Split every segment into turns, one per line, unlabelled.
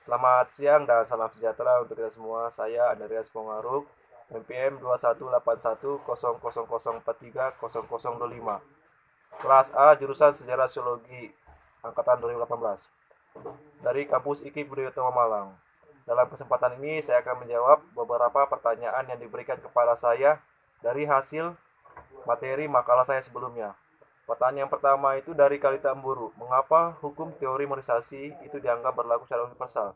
Selamat siang dan salam sejahtera untuk kita semua. Saya Andreas Pongaruk, NPM 21810000430025. Kelas A jurusan Sejarah Sosiologi angkatan 2018 dari kampus IKI Budayatama Malang. Dalam kesempatan ini saya akan menjawab beberapa pertanyaan yang diberikan kepada saya dari hasil materi makalah saya sebelumnya. Pertanyaan pertama itu dari Kalita Emburu. Mengapa hukum teori monetisasi itu dianggap berlaku secara universal?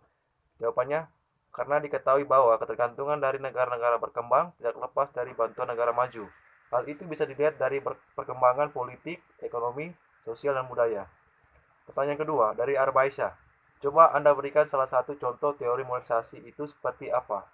Jawabannya, karena diketahui bahwa ketergantungan dari negara-negara berkembang tidak lepas dari bantuan negara maju. Hal itu bisa dilihat dari perkembangan politik, ekonomi, sosial, dan budaya. Pertanyaan kedua, dari Arbaisyah. Coba Anda berikan salah satu contoh teori monetisasi itu seperti apa?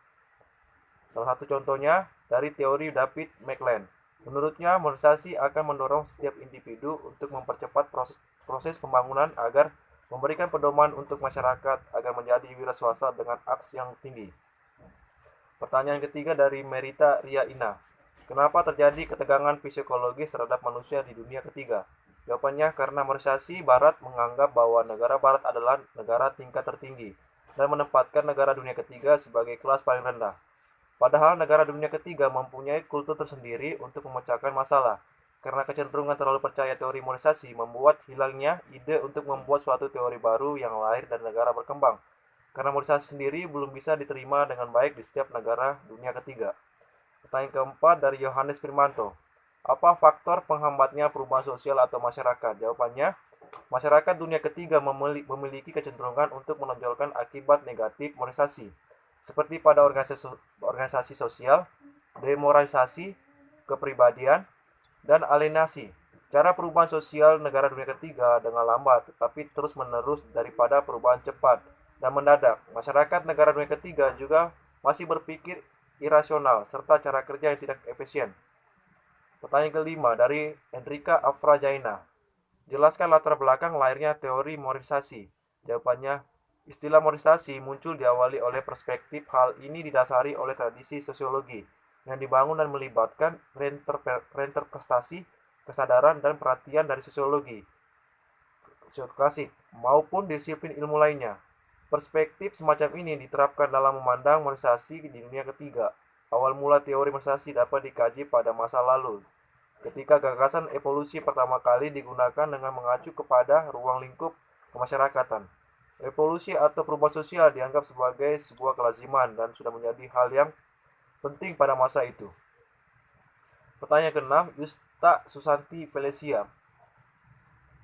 Salah satu contohnya dari teori David McLean. Menurutnya, monetisasi akan mendorong setiap individu untuk mempercepat proses pembangunan agar memberikan pedoman untuk masyarakat agar menjadi wira swasta dengan aks yang tinggi. Pertanyaan ketiga dari Merita Ria Ina. Kenapa terjadi ketegangan psikologis terhadap manusia di dunia ketiga? Jawabannya karena monetisasi Barat menganggap bahwa negara Barat adalah negara tingkat tertinggi dan menempatkan negara dunia ketiga sebagai kelas paling rendah. Padahal negara dunia ketiga mempunyai kultur tersendiri untuk memecahkan masalah. Karena kecenderungan terlalu percaya teori monetisasi membuat hilangnya ide untuk membuat suatu teori baru yang lahir dari negara berkembang. Karena monetisasi sendiri belum bisa diterima dengan baik di setiap negara dunia ketiga. Pertanyaan keempat dari Yohanes Firmanto. Apa faktor penghambatnya perubahan sosial atau masyarakat? Jawabannya, masyarakat dunia ketiga memiliki kecenderungan untuk menonjolkan akibat negatif monetisasi, seperti pada organisasi sosial, demoralisasi, kepribadian, dan alienasi. Cara perubahan sosial negara dunia ketiga dengan lambat tetapi terus-menerus daripada perubahan cepat dan mendadak. Masyarakat negara dunia ketiga juga masih berpikir irasional serta cara kerja yang tidak efisien. Pertanyaan kelima dari Enrika Afrajaina. Jelaskan latar belakang lahirnya teori monetisasi. Jawabannya, istilah monetisasi muncul diawali oleh perspektif hal ini didasari oleh tradisi sosiologi yang dibangun dan melibatkan reinterpretasi, kesadaran, dan perhatian dari sosiologi klasik maupun disiplin ilmu lainnya. Perspektif semacam ini diterapkan dalam memandang monetisasi di dunia ketiga. Awal mula teori monetisasi dapat dikaji pada masa lalu, ketika gagasan evolusi pertama kali digunakan dengan mengacu kepada ruang lingkup kemasyarakatan. Evolusi atau perubahan sosial dianggap sebagai sebuah kelaziman dan sudah menjadi hal yang penting pada masa itu. Pertanyaan keenam, Yusta Susanti Felicia.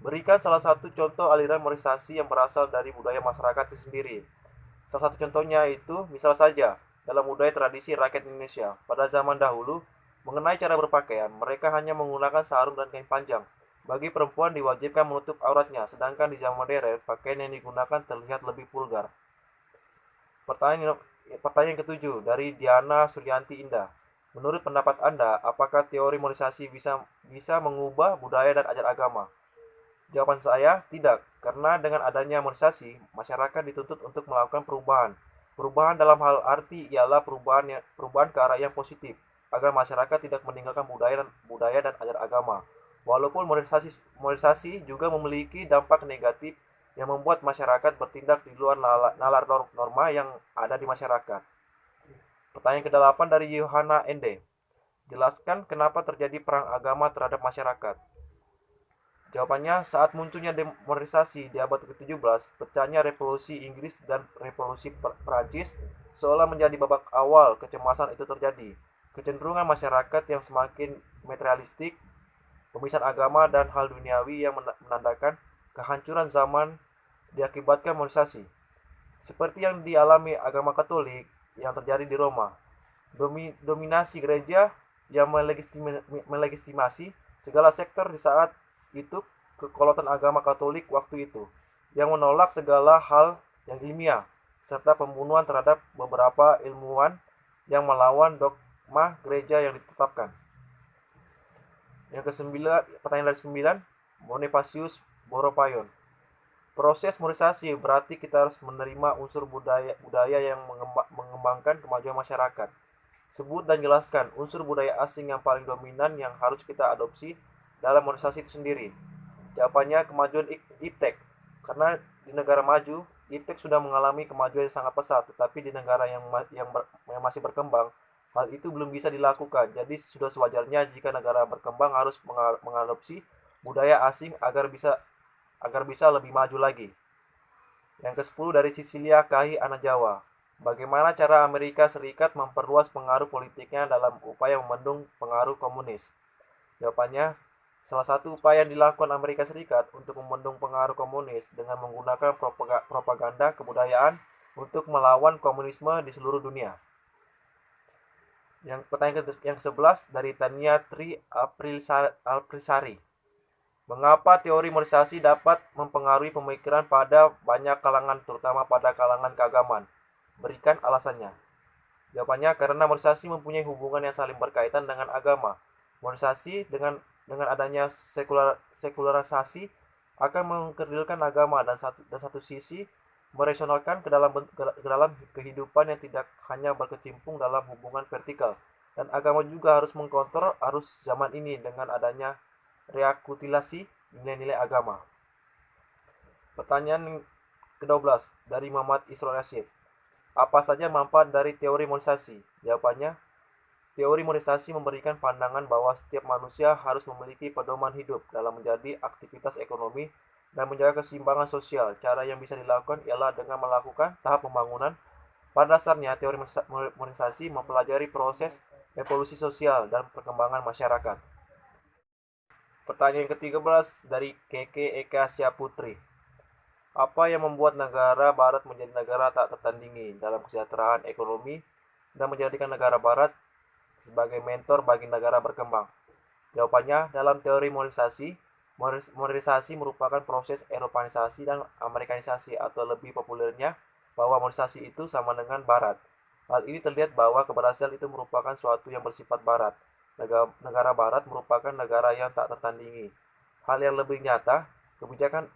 Berikan salah satu contoh aliran monetisasi yang berasal dari budaya masyarakat itu sendiri. Salah satu contohnya itu, misal saja, dalam budaya tradisi rakyat Indonesia. Pada zaman dahulu, mengenai cara berpakaian, mereka hanya menggunakan sarung dan kain panjang. Bagi perempuan diwajibkan menutup auratnya, sedangkan di zaman modern, pakaian yang digunakan terlihat lebih vulgar. Pertanyaan, pertanyaan ketujuh dari Diana Suryanti Indah. Menurut pendapat Anda, apakah teori monetisasi bisa mengubah budaya dan ajar agama? Jawaban saya, tidak. Karena dengan adanya monetisasi, masyarakat dituntut untuk melakukan perubahan. Perubahan dalam hal arti ialah perubahan ke arah yang positif, agar masyarakat tidak meninggalkan budaya dan ajar agama. Walaupun monetisasi juga memiliki dampak negatif yang membuat masyarakat bertindak di luar nalar norma yang ada di masyarakat. Pertanyaan ke-8 dari Yohana Ende. Jelaskan kenapa terjadi perang agama terhadap masyarakat. Jawabannya, saat munculnya demonetisasi di abad ke-17, pecahnya revolusi Inggris dan revolusi Prancis seolah menjadi babak awal kecemasan itu terjadi. Kecenderungan masyarakat yang semakin materialistik, pemisahan agama dan hal duniawi yang menandakan kehancuran zaman diakibatkan monetisasi. Seperti yang dialami agama Katolik yang terjadi di Roma. Dominasi gereja yang melegitimasi segala sektor di saat itu kekolonian agama Katolik waktu itu, yang menolak segala hal yang ilmiah, serta pembunuhan terhadap beberapa ilmuwan yang melawan dogma gereja yang ditetapkan. Yang ke-9, pertanyaan dari 9, Bonifacius Boropayon. Proses monetisasi berarti kita harus menerima unsur budaya yang mengembangkan kemajuan masyarakat. Sebut dan jelaskan unsur budaya asing yang paling dominan yang harus kita adopsi dalam monetisasi itu sendiri. Jawabannya kemajuan iptek. Karena di negara maju, iptek sudah mengalami kemajuan yang sangat pesat, tetapi di negara yang masih berkembang, hal itu belum bisa dilakukan. Jadi sudah sewajarnya jika negara berkembang harus mengadopsi budaya asing agar bisa lebih maju lagi. Yang ke-10 dari Sisilia Kahi Anak Jawa. Bagaimana cara Amerika Serikat memperluas pengaruh politiknya dalam upaya membendung pengaruh komunis? Jawabannya, salah satu upaya yang dilakukan Amerika Serikat untuk membendung pengaruh komunis dengan menggunakan propaganda kebudayaan untuk melawan komunisme di seluruh dunia. Yang pertanyaan yang ke-11 dari Tania Tri Aprilsari. Mengapa teori modernisasi dapat mempengaruhi pemikiran pada banyak kalangan, terutama pada kalangan keagamaan? Berikan alasannya. Jawabannya, karena modernisasi mempunyai hubungan yang saling berkaitan dengan agama. Modernisasi dengan adanya sekularisasi akan mengkerdilkan agama dan satu sisi merasionalkan ke dalam kehidupan yang tidak hanya berkecimpung dalam hubungan vertikal. Dan agama juga harus mengkontrol arus zaman ini dengan adanya reakulturasi nilai-nilai agama. Pertanyaan ke-12 dari Muhammad Isra Rashid. Apa saja manfaat dari teori modernisasi? Jawabannya, teori modernisasi memberikan pandangan bahwa setiap manusia harus memiliki pedoman hidup dalam menjadi aktivitas ekonomi dan menjaga keseimbangan sosial. Cara yang bisa dilakukan ialah dengan melakukan tahap pembangunan. Pada dasarnya, teori modernisasi mempelajari proses evolusi sosial dan perkembangan masyarakat. Pertanyaan ke-13 dari Keke Eka Syaputri. Apa yang membuat negara barat menjadi negara tak tertandingi dalam kesejahteraan ekonomi dan menjadikan negara barat sebagai mentor bagi negara berkembang? Jawabannya, dalam teori modernisasi merupakan proses eropanisasi dan amerikanisasi, atau lebih populernya bahwa modernisasi itu sama dengan barat. Hal ini terlihat bahwa keberhasilan itu merupakan suatu yang bersifat barat. Negara barat merupakan negara yang tak tertandingi. Hal yang lebih nyata, kebijakan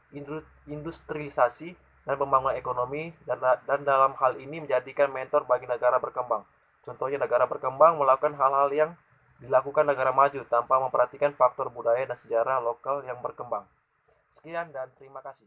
industrialisasi dan pembangunan ekonomi dan dalam hal ini menjadikan mentor bagi negara berkembang. Contohnya, negara berkembang melakukan hal-hal yang dilakukan negara maju tanpa memperhatikan faktor budaya dan sejarah lokal yang berkembang. Sekian dan terima kasih.